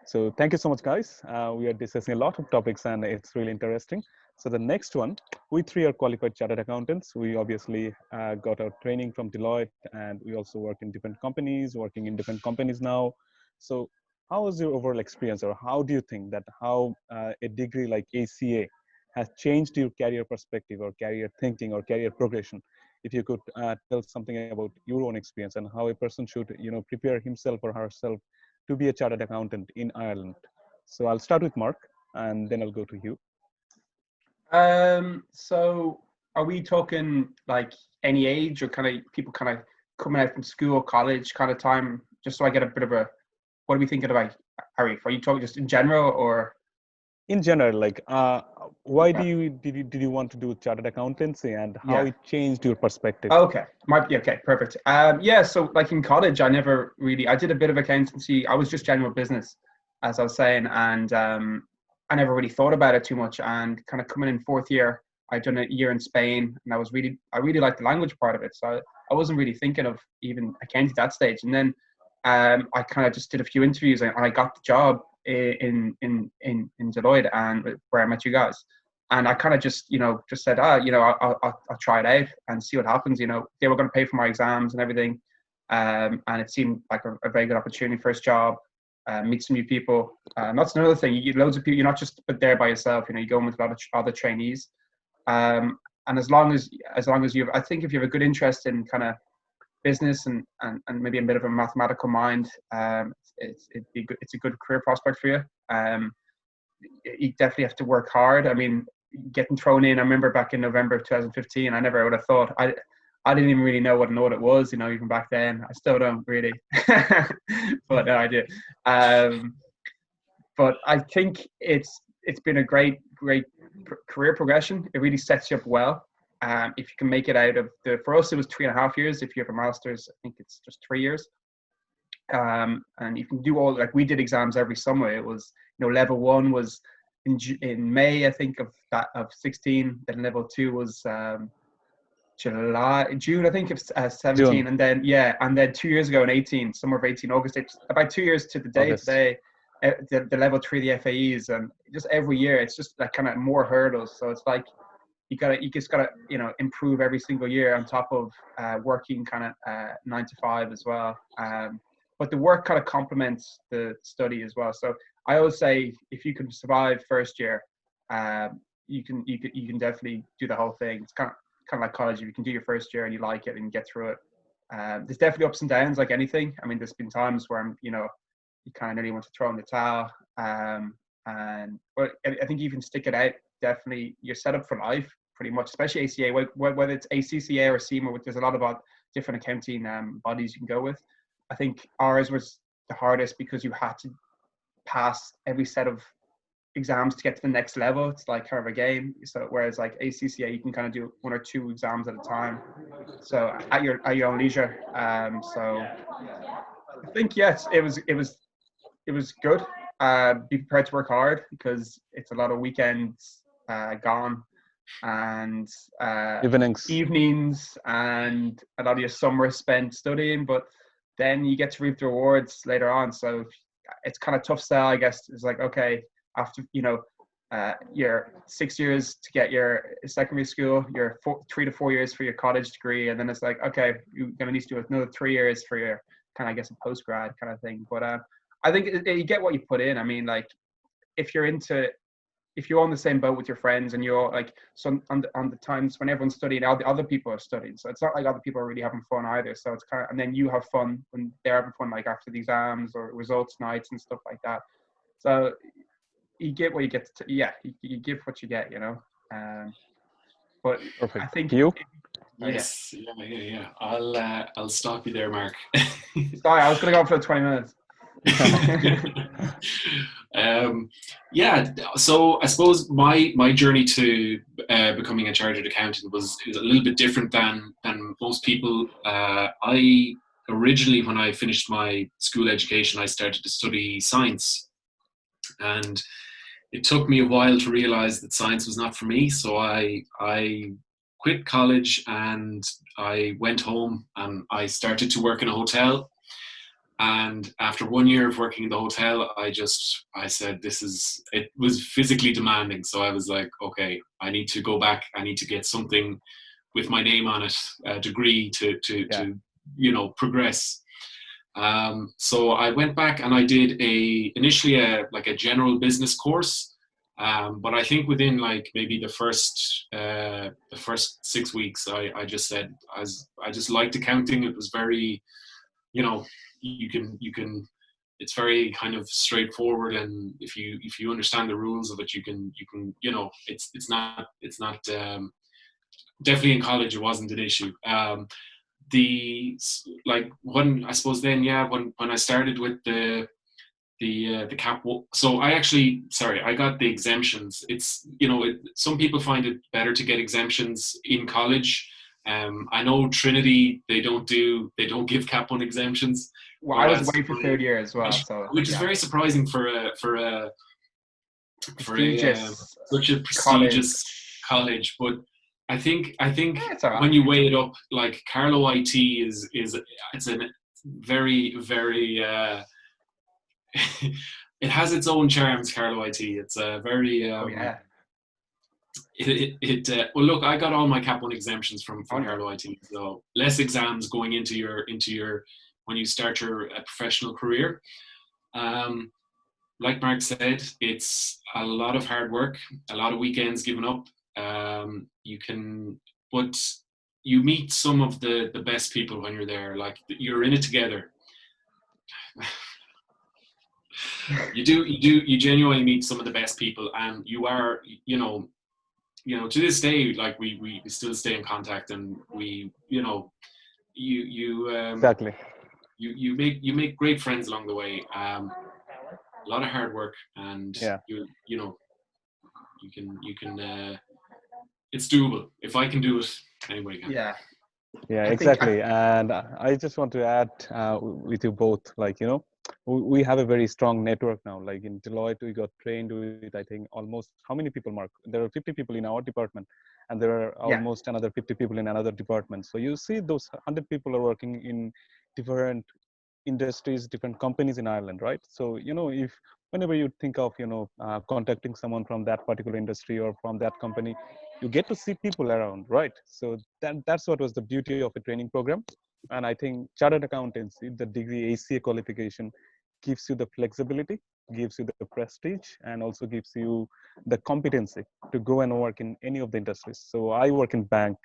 So thank you so much, guys. We are discussing a lot of topics, and it's really interesting. So the next one, we three are qualified chartered accountants. We obviously got our training from Deloitte, and we also work in different companies, working in different companies now. So how was your overall experience, or how do you think that how a degree like ACA has changed your career perspective, or career thinking, or career progression? If you could tell something about your own experience and how a person should, prepare himself or herself to be a chartered accountant in Ireland. So I'll start with Mark, and then I'll go to you. so are we talking like any age, or kind of people kind of coming out from school, college kind of time? Just so I get a bit of a, what are we thinking about, Harry? Are you talking just in general, or? In general, like, why Yeah. did you want to do chartered accountancy, and how Yeah. it changed your perspective? Okay. Might be okay. Perfect. Yeah. So like in college, I did a bit of accountancy. I was just general business, as I was saying, and I never really thought about it too much. And kind of coming in fourth year, I'd done a year in Spain, and I really liked the language part of it. So I wasn't really thinking of even accounting at that stage. And then I kind of just did a few interviews, and I got the job in Deloitte, and where I met you guys. And I kind of just, just said, I'll try it out and see what happens. They were going to pay for my exams and everything. And it seemed like a very good opportunity. First job, meet some new people. And that's another thing. You get loads of people. You're not just there by yourself. You go in with a lot of other trainees. And as long as I think if you have a good interest in kind of business and maybe a bit of a mathematical mind, it's a good career prospect for you. You definitely have to work hard. I mean, getting thrown in, I remember back in November of 2015, I never would have thought, I didn't even really know what an audit was, even back then. I still don't really, but no, I do. But I think it's been a great career progression. It really sets you up well. If you can make it out of for us, it was 3.5 years. If you have a master's, I think it's just 3 years. And you can do all, like we did exams every summer. It was, level 1 was in May, I think, of 16. Then level 2 was June, I think, of 17. June. And then 2 years ago in 18, summer of 18, August, about 2 years to the day August. today, the level 3, the FAEs, and just every year it's just like kind of more hurdles. So it's like you just gotta improve every single year on top of working kind of 9 to 5 as well. But the work kind of complements the study as well. So I always say, if you can survive first year, you can definitely do the whole thing. It's kind of like college. If you can do your first year and you like it and get through it, there's definitely ups and downs like anything. I mean, there's been times where you kind of nearly want to throw in the towel. But I think you can stick it out. Definitely, you're set up for life pretty much, especially ACA. Whether it's ACCA or CIMA, there's a lot of different accounting bodies you can go with. I think ours was the hardest because you had to pass every set of exams to get to the next level. It's like kind of a game. So whereas like ACCA, you can kind of do 1 or 2 exams at a time. So at your own leisure. So I think yes, it was good. Be prepared to work hard because it's a lot of weekends gone, and evenings, and a lot of your summer spent studying. But then you get to reap the rewards later on. So it's kind of tough sell, I guess. It's like, okay, after your 6 years to get your secondary school, your 3 to 4 years for your college degree, and then it's like, okay, you're gonna need to do another 3 years for your kind of, I guess, a post grad kind of thing. But I think you get what you put in. I mean, like if you're on the same boat with your friends, and you're like, so on the times when everyone's studying, all the other people are studying. So it's not like other people are really having fun either. So it's kind of, and then you have fun when they're having fun, like after the exams or results nights and stuff like that. So you get what you get. You give what you get, But Perfect. I think You? Yes, yeah. I'll stop you there, Mark. Sorry, I was going to go for 20 minutes. Yeah, so I suppose my journey to becoming a chartered accountant is a little bit different than most people. I originally, when I finished my school education, I started to study science, and it took me a while to realize that science was not for me. So I quit college and I went home and I started to work in a hotel. And after 1 year of working in the hotel, I said, it was physically demanding. So I was like, okay, I need to go back. I need to get something with my name on it, a degree Yeah. to progress. So I went back and I did initially a general business course. But I think within like maybe the first 6 weeks, I just said, I just liked accounting. It was very, you know, it's very kind of straightforward, and if you understand the rules of it, it's not definitely in college it wasn't an issue. The like when I suppose then yeah when I started with the cap, so I got the exemptions. It's some people find it better to get exemptions in college. I know Trinity, they don't give cap one exemptions, Well, I was whereas away for third year as well, so which is yeah, very surprising for a prestigious such a college. prestigious college. But I think Yeah, it's all when right. you weigh it up, like Carlo IT is it's a very very it has its own charms. Carlo IT. It's a very Oh yeah, well, look, I got all my Cap 1 exemptions oh from no, Carlo IT, so less exams going into your when you start your professional career. Um, like Mark said, it's a lot of hard work, a lot of weekends given up. You can, but you meet some of the best people when you're there. Like you're in it together. You genuinely meet some of the best people, and you are, to this day, like we still stay in contact, and you you um Exactly. you make great friends along the way. A lot of hard work, and Yeah. you can it's doable. If I can do it, anybody can. yeah. Yeah, I think I, exactly. And I just want to add with you both, like, we have a very strong network now. Like in Deloitte, we got trained with, I think, almost how many people, Mark? There are 50 people in our department, and there are yeah, almost another 50 people in another department. So you see, those 100 people are working in different industries, different companies in Ireland, right? So, if whenever you think of, contacting someone from that particular industry or from that company, you get to see people around, right? So that's what was the beauty of a training program. And I think chartered accountancy, the degree ACA qualification, gives you the flexibility, gives you the prestige, and also gives you the competency to go and work in any of the industries. So I work in bank.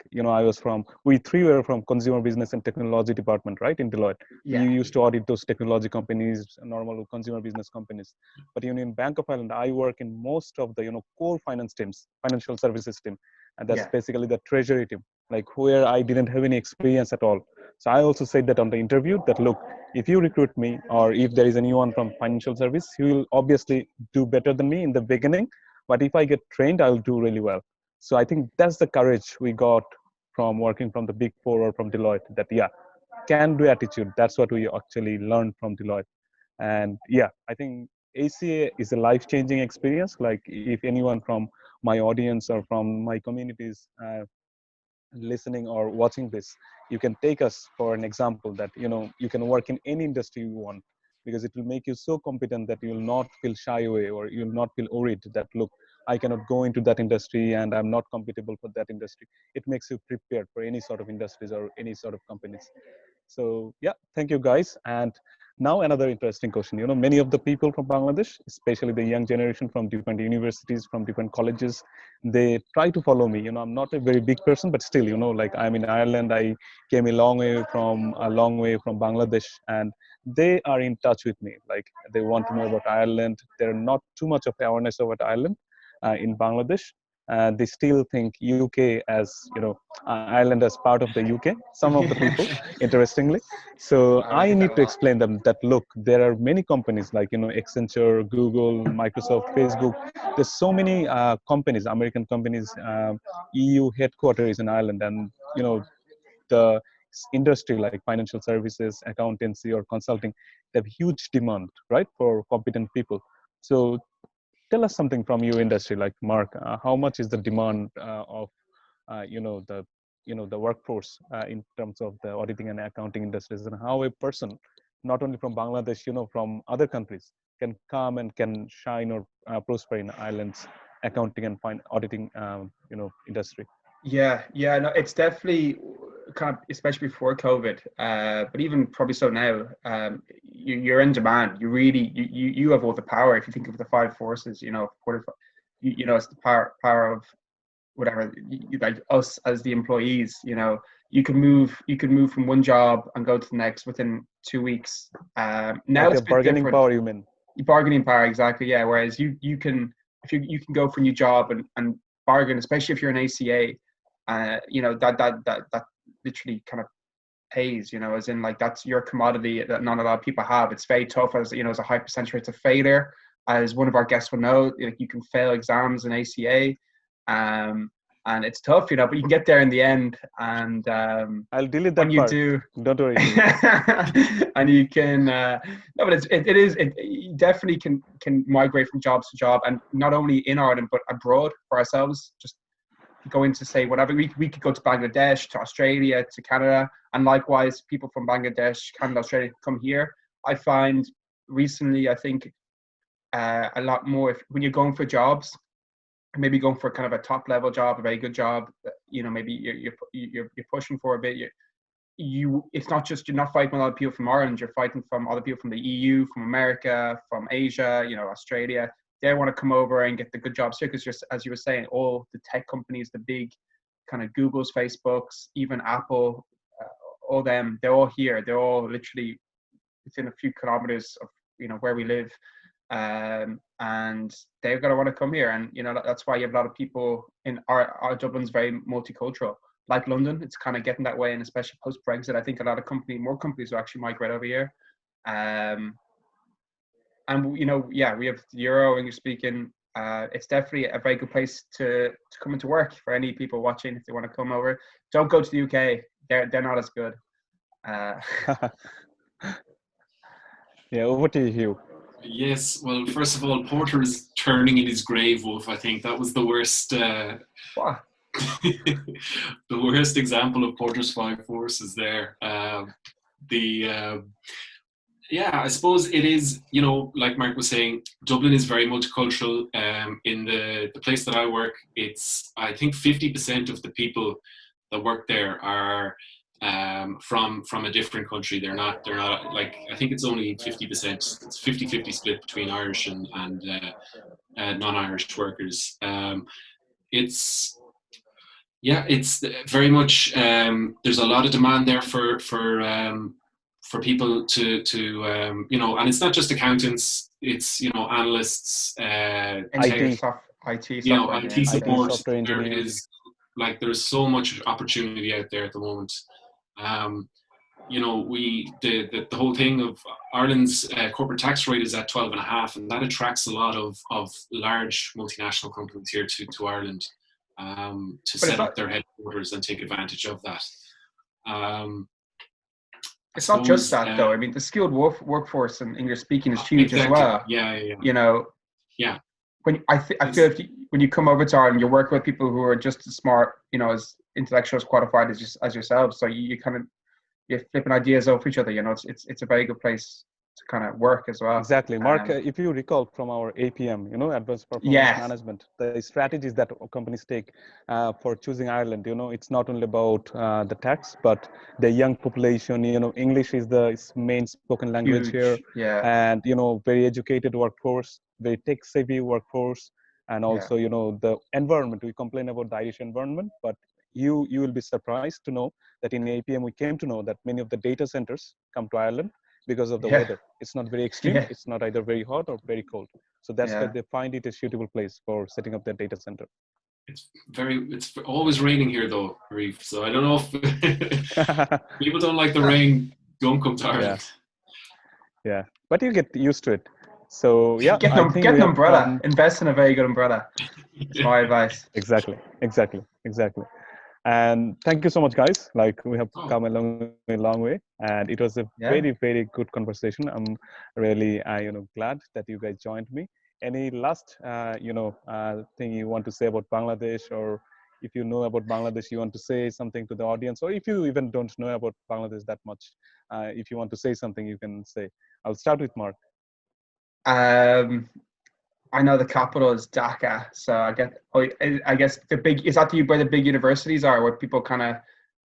We three were from consumer business and technology department, right, in Deloitte. We yeah, used to audit those technology companies, normal consumer business companies. But in Bank of Ireland, I work in most of the core finance teams, financial services team, and that's yeah, basically the treasury team, like where I didn't have any experience at all. So I also said that on the interview that, look, if you recruit me or if there is anyone from financial service, he will obviously do better than me in the beginning. But if I get trained, I'll do really well. So I think that's the courage we got from working from the Big Four or from Deloitte, that, yeah, can do attitude. That's what we actually learned from Deloitte. And yeah, I think ACA is a life-changing experience. Like if anyone from my audience or from my communities listening or watching this, you can take us for an example that you can work in any industry you want, because it will make you so competent that you will not feel shy away, or you will not feel worried that, look, I cannot go into that industry and I'm not compatible for that industry. It makes you prepared for any sort of industries or any sort of companies. So yeah, thank you guys. And now another interesting question. Many of the people from Bangladesh, especially the young generation from different universities, from different colleges, they try to follow me. I'm not a very big person, but still, like I'm in Ireland. I came a long way from Bangladesh, and they are in touch with me. Like they want to know about Ireland. There are not too much of awareness about Ireland in Bangladesh. they still think UK as, Ireland as part of the UK. Some of the people, interestingly. So I I get that need a to lot. explain them that look, there are many companies like Accenture, Google, Microsoft, Facebook. There's so many companies, American companies. EU headquarters is in Ireland, and the industry like financial services, accountancy, or consulting, they have huge demand, right, for competent people. So tell us something from your industry, like Mark. How much is the demand of the the workforce in terms of the auditing and accounting industries, and how a person, not only from Bangladesh, from other countries, can come and can shine or prosper in Ireland's accounting and auditing industry. Yeah, no, it's definitely kind of, especially before COVID, but even probably so now. You're in demand. You really, you have all the power. If you think of the five forces, it's the power of whatever, like us as the employees. You can move from one job and go to the next within 2 weeks. Now Like it's a a bit bargaining different. power, you mean? Bargaining power, exactly. Yeah. Whereas you can, if you can go for a new job and bargain, especially if you're an ACA, that literally kind of pays, as in, like, that's your commodity that not a lot of people have. It's very tough, as as a high percentage rate of failure. As one of our guests will know, like, you can fail exams in ACA, and it's tough, but you can get there in the end. And I'll delete when that you part. do, Don't worry. and you can, no, but it you definitely can migrate from job to job, and not only in Ireland but abroad for ourselves. Just going to say whatever, we could go to Bangladesh, to Australia, to Canada, and likewise people from Bangladesh, Canada, Australia come here. I find recently, I think, a lot more when you're going for jobs, maybe going for kind of a top level job, a very good job, maybe you're pushing for a bit. It's not just, you're not fighting with other people from Ireland, you're fighting from other people from the EU, from America, from Asia, Australia. They want to come over and get the good jobs here because, just as you were saying, all the tech companies, the big kind of Googles, Facebooks, even Apple, all them, they're all here. They're all literally within a few kilometers of where we live, and they're going to want to come here. And that's why you have a lot of people in our Dublin's very multicultural. Like London, it's kind of getting that way, and especially post Brexit, I think a lot of more companies will actually migrate over here. And yeah, we have the Euro, English speaking. It's definitely a very good place to come into work for any people watching. If they want to come over, don't go to the UK. They're not as good. Yeah, over to you, Hugh. Yes, well, first of all, Porter is turning in his grave, Wolf. I think that was the worst. What? The worst example of Porter's five forces there. Yeah, I suppose it is, like Mark was saying, Dublin is very multicultural. In the place that I work, I think 50% of the people that work there are from a different country. They're not like, I think it's only 50%. It's 50-50 split between Irish and non-Irish workers. It's it's very much, there's a lot of demand there for people to and it's not just accountants, it's analysts, Engineers, IT, IT software IT engineers. IT support. software There engineers. is, like, there's so much opportunity out there at the moment. The whole thing of Ireland's corporate tax rate is at 12.5, and that attracts a lot of large multinational companies here to Ireland, to But it's set up not. their headquarters and take advantage of that. I It's not just suppose, that, though. I mean, the skilled workforce in English speaking is huge as exactly. well. Yeah. Yeah. When I feel, when you come over to Ireland, you're working with people who are just as smart, as intellectual, as qualified as yourselves. So you kind of, you're flipping ideas off each other. It's a very good place to kind of work as well. Exactly. Mark, if you recall from our APM, Advanced Performance Yes. Management, the strategies that companies take for choosing Ireland, it's not only about the tax, but the young population. English is the main spoken language here, Huge. Yeah. and very educated workforce, very tech savvy workforce, and also the environment. We complain about the Irish environment, but you will be surprised to know that in APM we came to know that many of the data centers come to Ireland because of the weather. It's not very extreme. Yeah. It's not either very hot or very cold. So that's why Yeah. they find it a suitable place for setting up their data center. It's always raining here though, Reef. So I don't know if people don't like the rain. Don't come to Ireland. Yeah, but you get used to it. So yeah, Get I think an we have umbrella. come Invest in a very good umbrella. That's my advice. exactly. And thank you so much, guys. Like we have Oh. come a long way, and it was a Yeah. very good conversation. I'm really glad that you guys joined me. Any last thing you want to say about Bangladesh, or if you know about Bangladesh, you want to say something to the audience, or if you even don't know about Bangladesh that much, if you want to say something, you can say. I'll start with Mark. I know the capital is Dhaka, so I guess is that where the big universities are, where people kind of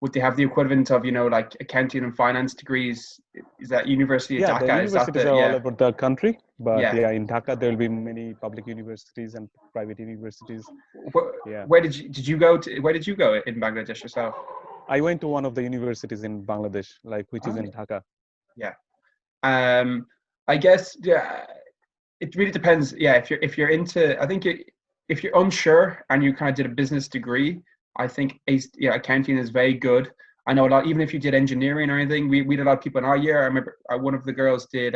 would they have the equivalent of like accounting and finance degrees? Is that University of Dhaka? The universities are all over the country, but in Dhaka there will be many public universities and private universities. Where did you go in Bangladesh yourself? I went to one of the universities in Bangladesh, which is in Dhaka. Yeah. I guess it really depends. Yeah, if you're into, I think if you're unsure and you kind of did a business degree, I think accounting is very good. I know a lot. Even if you did engineering or anything, we had a lot of people in our year. I remember one of the girls did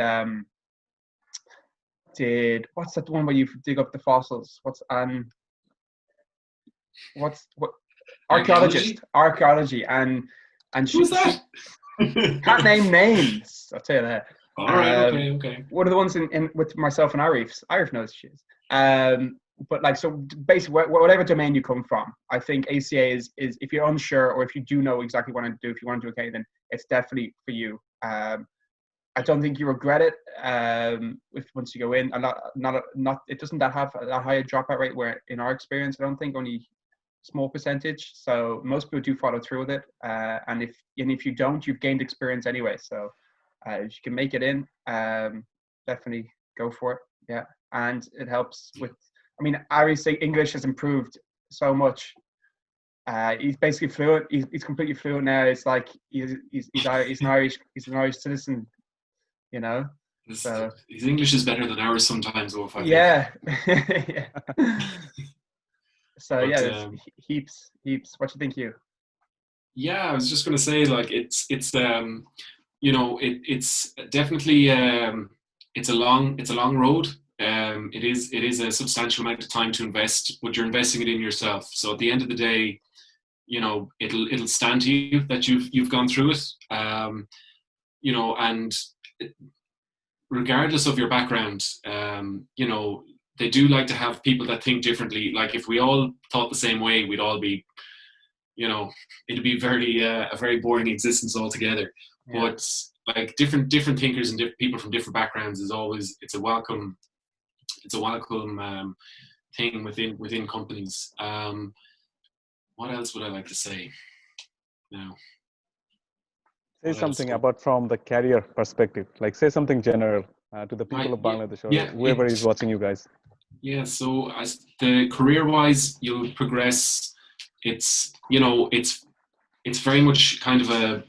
what's that one where you dig up the fossils? What archaeology and who's that? Can't name names. I'll tell you that. All right, okay. One of the ones in with myself and Arif knows she is. But so basically, whatever domain you come from, I think ACA is if you're unsure or if you do know exactly what to do, if you want to do okay, then it's definitely for you. I don't think you regret it once you go in. It doesn't have that high a dropout rate. Where in our experience, I don't think only small percentage. So most people do follow through with it. And if you don't, you've gained experience anyway. So if you can make it in, definitely go for it. Yeah, and it helps with. I mean, Ari's English has improved so much. He's basically fluent. He's completely fluent now. It's like he's an Irish citizen. So his English is better than ours sometimes. Yeah. So there's heaps. What do you think, Hugh? Yeah, I was just going to say, it's definitely it's a long road. It is a substantial amount of time to invest, but you're investing it in yourself. So at the end of the day, it'll stand to you that you've gone through it. And regardless of your background, they do like to have people that think differently. Like if we all thought the same way, we'd all be, it'd be a very boring existence altogether. Yeah. But different thinkers and people from different backgrounds it's a welcome thing within companies. What else would I like to say now? Say something about from the career perspective, say something general to the people of Bangladesh or whoever is watching you guys. Yeah, so as the career-wise, you'll progress. It's very much kind of a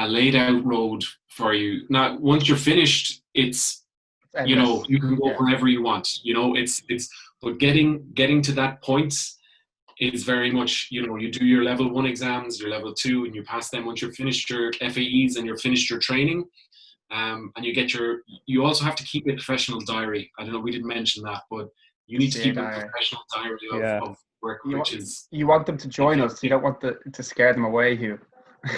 laid out road for you. Now, once you're finished, it's you can go wherever you want. But getting to that point is very much, you do your level 1 exams, your level 2, and you pass them. Once you've finished your FAEs and you're finished your training, and you also have to keep a professional diary. I don't know, we didn't mention that, but you need to keep a professional diary of work, you want them to join us. You don't want to scare them away, Hugh.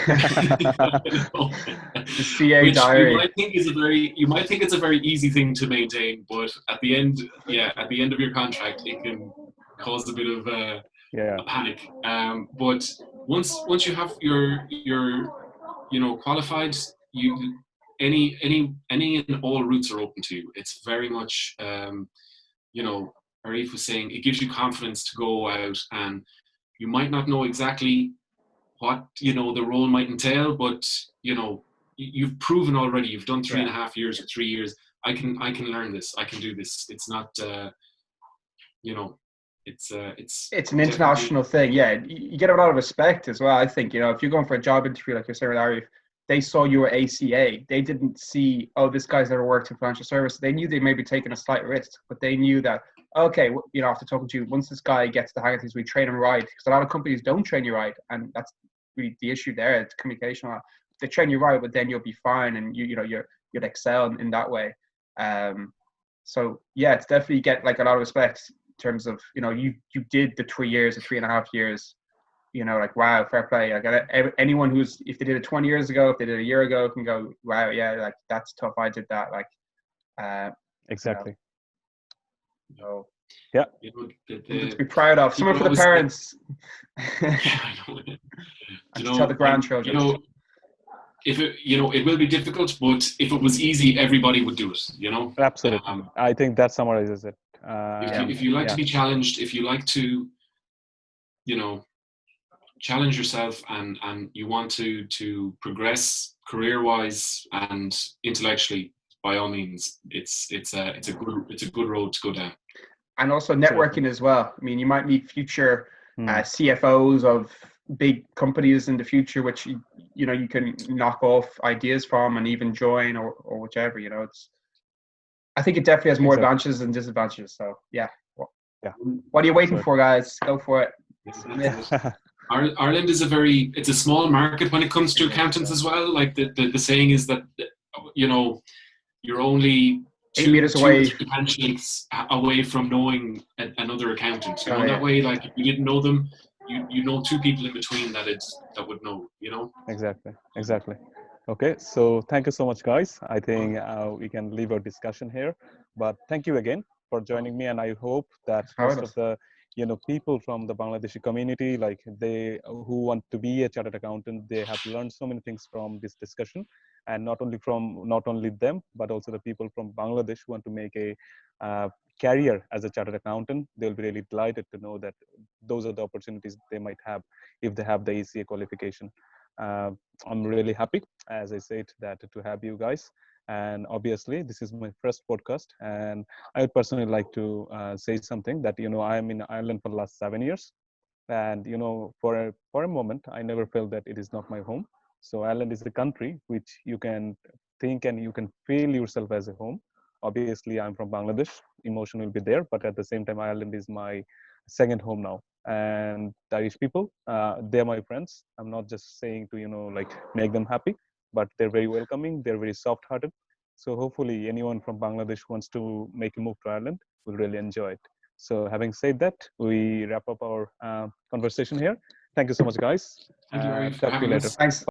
The CA which diary. You might think it's a very easy thing to maintain, but at the end of your contract, it can cause a bit of a panic. But once you have your qualified, any and all routes are open to you. It's very much Arif was saying, it gives you confidence to go out, and you might not know exactly what the role might entail, but you've proven already. You've done 3.5 years or 3 years. I can learn this. I can do this. It's not it's an international thing. Yeah, you get a lot of respect as well. I think if you're going for a job interview like you're saying with Arif, they saw you were ACA. They didn't see, this guy's never worked in financial services. They knew they may be taking a slight risk, but they knew that, okay, after talking to you, once this guy gets the hang of things, we train him right. Because a lot of companies don't train you right, and that's really the issue there. It's communication. They train you right, but then you'll be fine, and you'll excel in that way. So yeah, it's definitely get like a lot of respect in terms of you did the 3 years or 3.5 years. Like wow, fair play. Like anyone who's if they did it 20 years ago, if they did it a year ago, can go wow, yeah, like that's tough. I did that. Like Exactly. So yeah, to be proud of. Something for the parents. I know. And to tell the grandchildren. If it will be difficult, but if it was easy, everybody would do it. Absolutely. I think that summarizes it. If you like to be challenged, if you like to, challenge yourself, and you want to progress career-wise and intellectually, by all means, it's a good road to go down. And also networking as well. I mean, you might meet future CFOs of big companies in the future, which you can knock off ideas from and even join or whichever. I think it definitely has more advantages than disadvantages. So yeah. What are you waiting for, guys? Go for it. Ireland is it's a small market when it comes to accountants as well. Like the saying is that you're only 8 meters away away from knowing another accountant. That way, like if you didn't know them, you know two people in between that would know. Exactly. Okay, so thank you so much, guys. I think we can leave our discussion here, but thank you again for joining me, and I hope that most of the people from the Bangladeshi community, like they who want to be a chartered accountant, they have learned so many things from this discussion, and not only them, but also the people from Bangladesh who want to make a career as a chartered accountant. They'll be really delighted to know that those are the opportunities they might have if they have the ACA qualification. I'm really happy, as I said, that to have you guys. And obviously, this is my first podcast, and I would personally like to say something that I'm in Ireland for the last 7 years, and for a moment, I never felt that it is not my home. So Ireland is a country which you can think and you can feel yourself as a home. Obviously, I'm from Bangladesh. Emotion will be there, but at the same time, Ireland is my second home now. And the Irish people, they're my friends. I'm not just saying to like make them happy, but they're very welcoming. They're very soft-hearted. So hopefully, anyone from Bangladesh who wants to make a move to Ireland will really enjoy it. So having said that, we wrap up our conversation here. Thank you so much, guys. Thank you, Talk to you later. Thanks.